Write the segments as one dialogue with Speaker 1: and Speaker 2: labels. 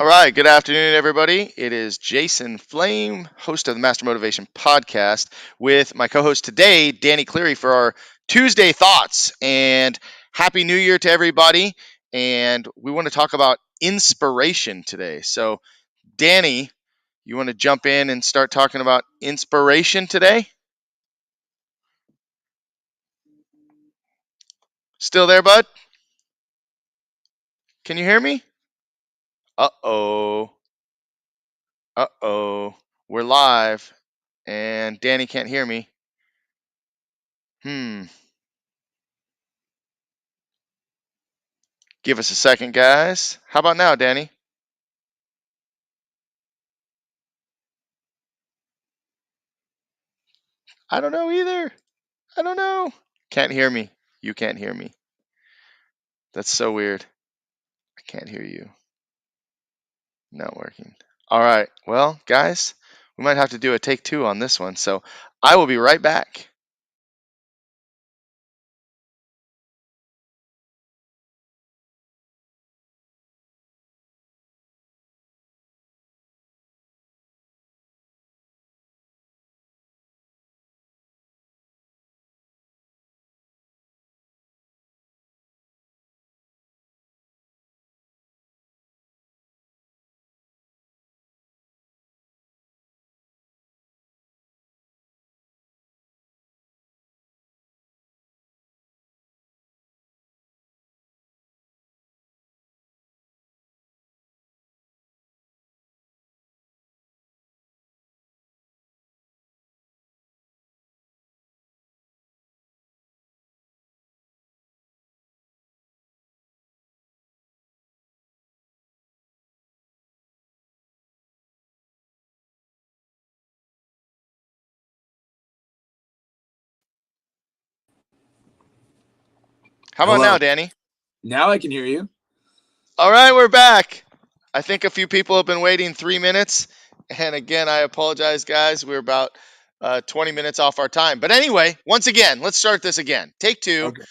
Speaker 1: All right, good afternoon, everybody. It is Jason Flame, host of the Master Motivation Podcast, with my co-host today, Danny Cleary, for our Tuesday thoughts. And Happy New Year to everybody. And we want to talk about inspiration today. So, Danny, you want to jump in and start talking about inspiration today? Still there, bud? Can you hear me? Uh-oh. Uh-oh. We're live, and Danny can't hear me. Hmm. Give us a second, guys. How about now, Danny? I don't know either. I don't know. Can't hear me. You can't hear me. That's so weird. I can't hear you. Not working. All right. Well, guys, we might have to do a take two on this one. So I will be right back. How about now,
Speaker 2: Hello.
Speaker 1: Danny?
Speaker 2: Now I can hear you.
Speaker 1: All right, we're back. I think a few people have been waiting 3 minutes. And again, I apologize, guys. We're about 20 minutes off our time. But anyway, once again, let's start this again. Take two.
Speaker 2: Okay.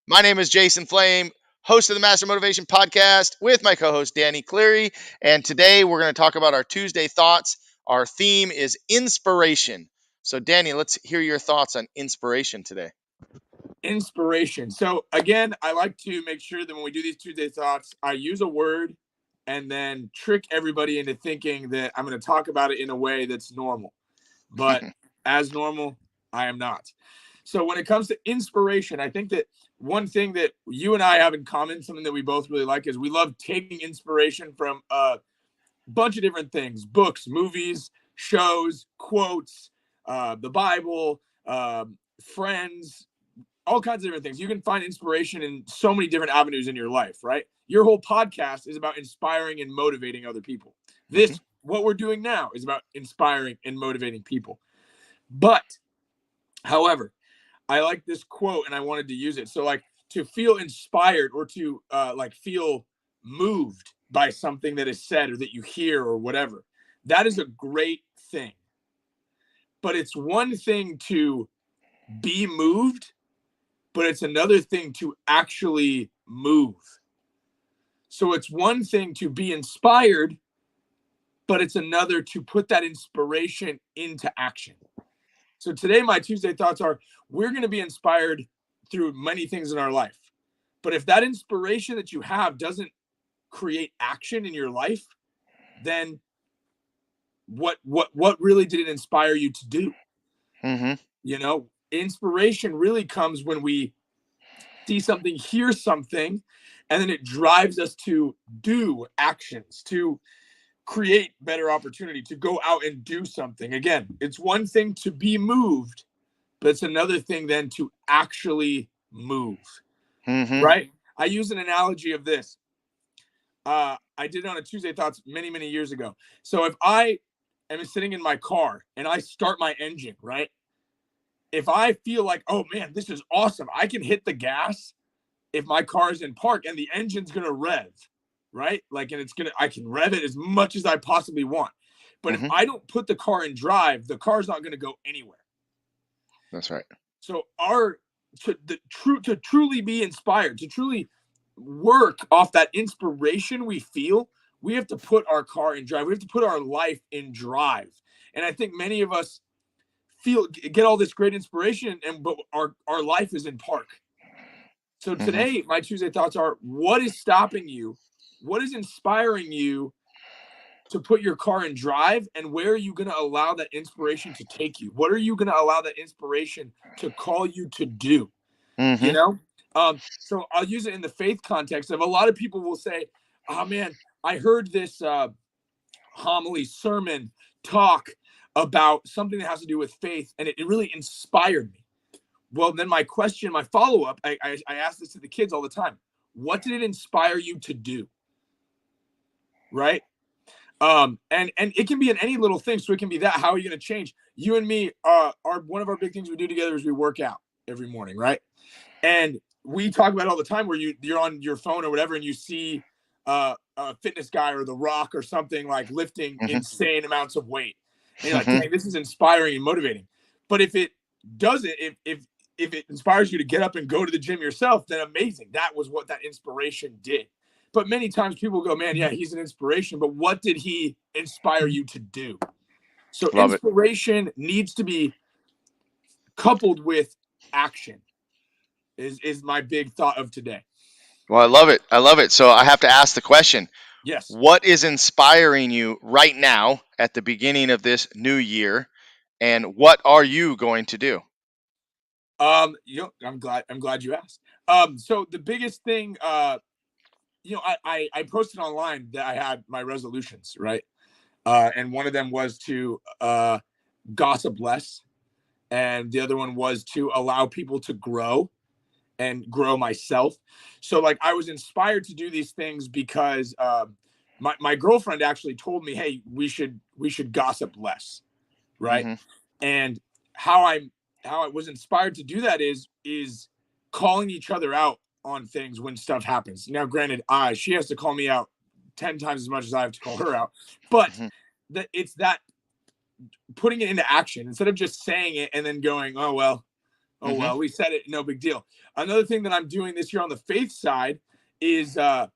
Speaker 1: My name is Jason Flame, host of the Master Motivation Podcast with my co host, Danny Cleary. And today we're going to talk about our Tuesday thoughts. Our theme is inspiration. So, Danny, let's hear your thoughts on inspiration today.
Speaker 2: Inspiration. So again, I like to make sure that when we do these Tuesday thoughts, I use a word and then trick everybody into thinking that I'm going to talk about it in a way that's normal. But as normal, I am not. So when it comes to inspiration, I think that one thing that you and I have in common, something that we both really like, is we love taking inspiration from a bunch of different things: books, movies, shows, quotes, the Bible, friends, all kinds of different things. You can find inspiration in so many different avenues in your life, right? Your whole podcast is about inspiring and motivating other people. This, what we're doing now, is about inspiring and motivating people. But, however, I like this quote and I wanted to use it. So, like, to feel inspired or to feel moved by something that is said or that you hear or whatever, that is a great thing. But it's one thing to be moved, but it's another thing to actually move. So it's one thing to be inspired, but it's another to put that inspiration into action. So today, my Tuesday thoughts are: we're going to be inspired through many things in our life. But if that inspiration that you have doesn't create action in your life, then what really did it inspire you to do?
Speaker 1: Mm-hmm.
Speaker 2: You know, inspiration really comes when we see something, hear something, and then it drives us to do actions, to create better opportunity, to go out and do something. Again, it's one thing to be moved, but it's another thing then to actually move,
Speaker 1: Mm-hmm.
Speaker 2: right? I use an analogy of this. I did it on a Tuesday Thoughts many, many years ago. So if I am sitting in my car and I start my engine, right? If I feel like, oh man, this is awesome, I can hit the gas if my car is in park and the engine's going to rev, right? Like, and I can rev it as much as I possibly want. But if
Speaker 1: Mm-hmm.
Speaker 2: I don't put the car in drive, the car's not going to go anywhere.
Speaker 1: That's right.
Speaker 2: So to truly be inspired, to truly work off that inspiration we feel, we have to put our car in drive. We have to put our life in drive. And I think many of us get all this great inspiration, but our life is in park. So today, my Tuesday thoughts are: what is stopping you? What is inspiring you to put your car in drive, and where are you going to allow that inspiration to take you? What are you going to allow that inspiration to call you to do? You know? So I'll use it in the faith context of, a lot of people will say, oh man, I heard this homily, sermon, talk about something that has to do with faith, and it really inspired me. Well, then my question, my follow-up, I ask this to the kids all the time: what did it inspire you to do? Right? And it can be in any little thing. So it can be that, how are you going to change? You and me, one of our big things we do together is we work out every morning, right? And we talk about it all the time, where you're on your phone or whatever, and you see a fitness guy or The Rock or something, like lifting insane amounts of weight, and you're like, dang, this is inspiring and motivating. But if it doesn't, if it inspires you to get up and go to the gym yourself, then amazing. That was what that inspiration did. But many times people go, man, yeah, he's an inspiration, but what did he inspire you to do? So inspiration needs to be coupled with action, is my big thought of today.
Speaker 1: Well, I love it. I love it. So I have to ask the question.
Speaker 2: Yes.
Speaker 1: What is inspiring you right now at the beginning of this new year, and what are you going to do?
Speaker 2: I'm glad you asked. So the biggest thing, I posted online that I had my resolutions, right? And one of them was to gossip less, and the other one was to allow people to grow and grow myself. So like, I was inspired to do these things because my girlfriend actually told me, hey, we should gossip less, right? And how I was inspired to do that is calling each other out on things when stuff happens. Now, granted, she has to call me out 10 times as much as I have to call her out, but it's that putting it into action instead of just saying it and then going, oh well, we said it, no big deal. Another thing that I'm doing this year on the faith side is I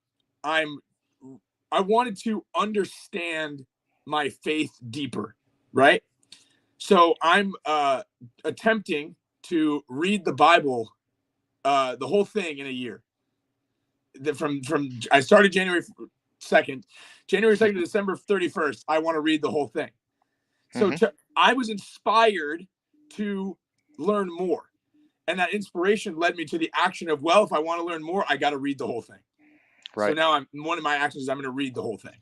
Speaker 2: wanted to understand my faith deeper, right? So I'm attempting to read the Bible, the whole thing in a year. From I started January 2nd to December 31st. I want to read the whole thing. So I was inspired to learn more. And that inspiration led me to the action of, well, if I want to learn more, I got to read the whole thing. Right. So now one of my actions is I'm going to read the whole thing.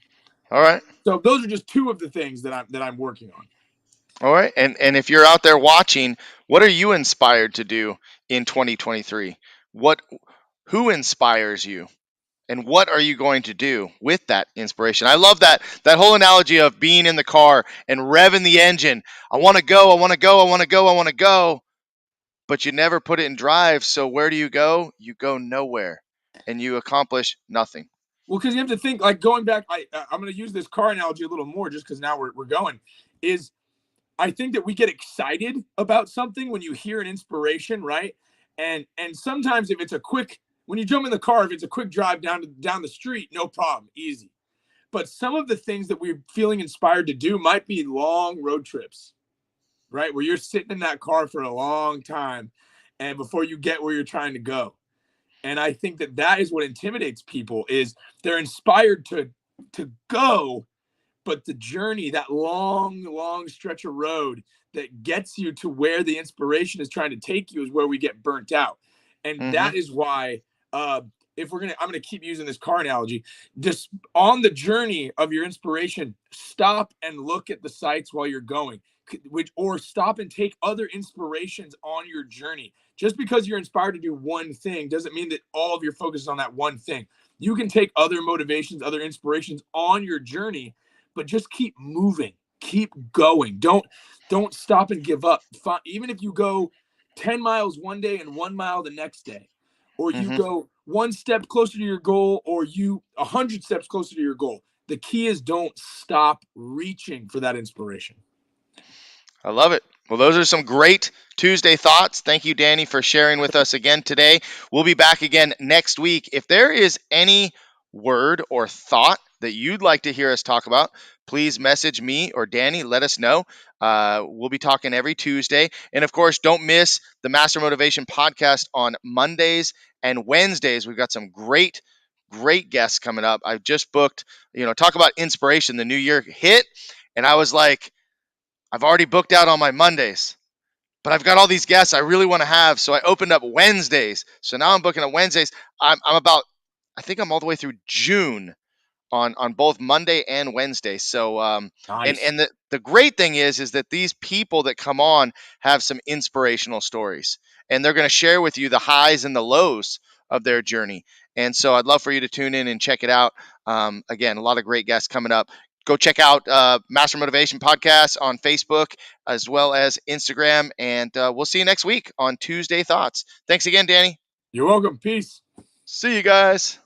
Speaker 1: All right.
Speaker 2: So those are just two of the things that I'm working on.
Speaker 1: All right. And if you're out there watching, what are you inspired to do in 2023? Who inspires you? And what are you going to do with that inspiration? I love that whole analogy of being in the car and revving the engine. I want to go, I want to go, I want to go, I want to go. But you never put it in drive. So where do you go? You go nowhere, and you accomplish nothing.
Speaker 2: Well, because you have to think, like, going back, I'm going to use this car analogy a little more just because now we're going, is I think that we get excited about something when you hear an inspiration, right? And sometimes if it's when you jump in the car, if it's a quick drive down the street, no problem, easy. But some of the things that we're feeling inspired to do might be long road trips, right? Where you're sitting in that car for a long time and before you get where you're trying to go. And I think that is what intimidates people, is they're inspired to go, but the journey, that long stretch of road that gets you to where the inspiration is trying to take you, is where we get burnt out. And that is why, I'm going to keep using this car analogy, just on the journey of your inspiration, stop and look at the sights while you're going, or stop and take other inspirations on your journey. Just because you're inspired to do one thing doesn't mean that all of your focus is on that one thing. You can take other motivations, other inspirations on your journey, but just keep moving, keep going. Don't stop and give up. Even if you go 10 miles one day and 1 mile the next day, or you go one step closer to your goal, or 100 steps closer to your goal. The key is, don't stop reaching for that inspiration.
Speaker 1: I love it. Well, those are some great Tuesday thoughts. Thank you, Danny, for sharing with us again today. We'll be back again next week. If there is any word or thought that you'd like to hear us talk about, please message me or Danny. Let us know. We'll be talking every Tuesday. And of course, don't miss the Master Motivation Podcast on Mondays and Wednesdays. We've got some great guests coming up. I've just booked, talk about inspiration. The new year hit, and I was like, I've already booked out on my Mondays, but I've got all these guests I really want to have. So I opened up Wednesdays. So now I'm booking on Wednesdays. I think I'm all the way through June on both Monday and Wednesday. So
Speaker 2: Nice.
Speaker 1: and the great thing is that these people that come on have some inspirational stories, and they're going to share with you the highs and the lows of their journey. And so I'd love for you to tune in and check it out. Again, a lot of great guests coming up. Go check out Master Motivation Podcast on Facebook as well as Instagram, and we'll see you next week on Tuesday Thoughts. Thanks again, Danny.
Speaker 2: You're welcome. Peace.
Speaker 1: See you guys.